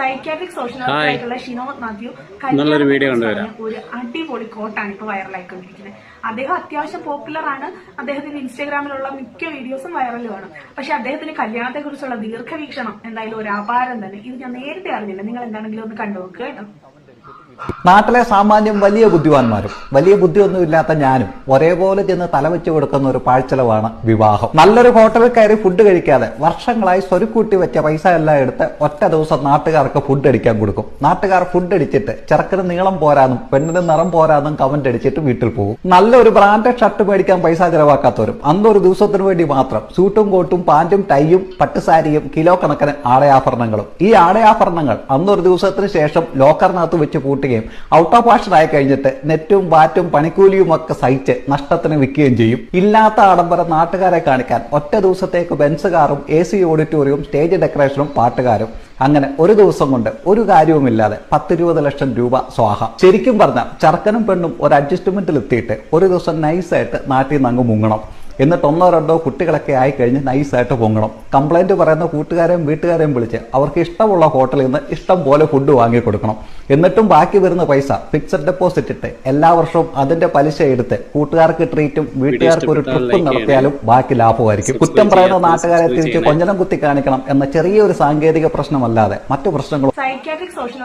Psychiatric social worker ആയിട്ടുള്ള ഷിനോദ് മാത്യു ഒരു അടിപൊളി കോട്ടാണ് ഇപ്പൊ വൈറലായിക്കൊണ്ടിരിക്കുന്നത്. അദ്ദേഹം അത്യാവശ്യം പോപ്പുലർ ആണ്. അദ്ദേഹത്തിന്റെ ഇൻസ്റ്റാഗ്രാമിലുള്ള മിക്ക വീഡിയോസും വൈറലുമാണ്. പക്ഷെ അദ്ദേഹത്തിന് കല്യാണത്തെ കുറിച്ചുള്ള ദീർഘവീക്ഷണം എന്തായാലും ഒരു അപാരം തന്നെ. ഇത് ഞാൻ നേരത്തെ അറിഞ്ഞില്ല. നിങ്ങൾ എന്താണെങ്കിലും ഒന്ന് കണ്ടുനോക്കുക കേട്ടോ. നാട്ടിലെ സാമാന്യം വലിയ ബുദ്ധിമാന്മാരും വലിയ ബുദ്ധിയൊന്നുമില്ലാത്ത ഞാനും ഒരേപോലെ ചെന്ന് തലവെച്ച് കൊടുക്കുന്ന ഒരു പാഴ്ചെലവാണ് വിവാഹം. നല്ലൊരു ഹോട്ടലിൽ കയറി ഫുഡ് കഴിക്കാതെ വർഷങ്ങളായി സ്വരുക്കൂട്ടി വെച്ച പൈസ എല്ലാം എടുത്ത് ഒറ്റ ദിവസം നാട്ടുകാർക്ക് ഫുഡ് അടിക്കാൻ കൊടുക്കും. നാട്ടുകാർ ഫുഡ് അടിച്ചിട്ട് ചെറുക്കിന് നീളം പോരാന്നും പെണ്ണിന് നിറം പോരാന്നും കമന്റ് അടിച്ചിട്ട് വീട്ടിൽ പോകും. നല്ലൊരു ബ്രാൻഡഡ് ഷർട്ട് മേടിക്കാൻ പൈസ ചെലവാക്കാത്തവരും അന്നൊരു ദിവസത്തിന് വേണ്ടി മാത്രം സൂട്ടും കോട്ടും പാന്റും ടൈയും പട്ടുസാരിയും കിലോ കണക്കിന് ആടയാഭരണങ്ങളും. ഈ ആടയാഭരണങ്ങൾ അന്നൊരു ദിവസത്തിന് ശേഷം ലോക്കറിനകത്ത് വെച്ച് പൂട്ടി ഔട്ട് ഓഫ് ഫാഷൻ ആയി കഴിഞ്ഞിട്ട് നെറ്റും ബാറ്റും പണിക്കൂലിയും ഒക്കെ സഹിച്ച് നഷ്ടത്തിന് വിൽക്കുകയും ചെയ്യും. ഇല്ലാത്ത ആഡംബരം നാട്ടുകാരെ കാണിക്കാൻ ഒറ്റ ദിവസത്തേക്ക് ബെൻസ് കാറും AC ഓഡിറ്റോറിയവും സ്റ്റേജ് ഡെക്കറേഷനും പാട്ടുകാരും. അങ്ങനെ ഒരു ദിവസം കൊണ്ട് ഒരു കാര്യവുമില്ലാതെ 10-20 ലക്ഷം രൂപ സ്വാഹ. ശരിക്കും പറഞ്ഞാൽ ചെറുക്കനും പെണ്ണും ഒരു അഡ്ജസ്റ്റ്മെന്റിൽ എത്തിയിട്ട് ഒരു ദിവസം നൈസായിട്ട് നാട്ടിൽ നിന്ന് അങ്ങ് മുങ്ങണം. എന്നിട്ട് 1-2 കുട്ടികളൊക്കെ ആയിക്കഴിഞ്ഞ് നൈസായിട്ട് പൊങ്ങണം. കംപ്ലൈന്റ് പറയുന്ന കൂട്ടുകാരെയും വീട്ടുകാരെയും വിളിച്ച് അവർക്ക് ഇഷ്ടമുള്ള ഹോട്ടലിൽ നിന്ന് ഇഷ്ടം പോലെ ഫുഡ് വാങ്ങി കൊടുക്കണം. എന്നിട്ടും ബാക്കി വരുന്ന പൈസ ഫിക്സഡ് ഡെപ്പോസിറ്റ് ഇട്ട് എല്ലാ വർഷവും അതിന്റെ പലിശ എടുത്ത് കൂട്ടുകാർക്ക് ട്രീറ്റും വീട്ടുകാർക്ക് ഒരു ട്രിപ്പും നടത്തിയാലും ബാക്കി ലാഭമായിരിക്കും. കുറ്റം പറയുന്ന നാട്ടുകാരെ തിരിച്ച് കൊഞ്ഞനം കുത്തി കാണിക്കണം എന്ന ചെറിയൊരു സാങ്കേതിക പ്രശ്നമല്ലാതെ മറ്റു പ്രശ്നങ്ങളും. Psychiatric social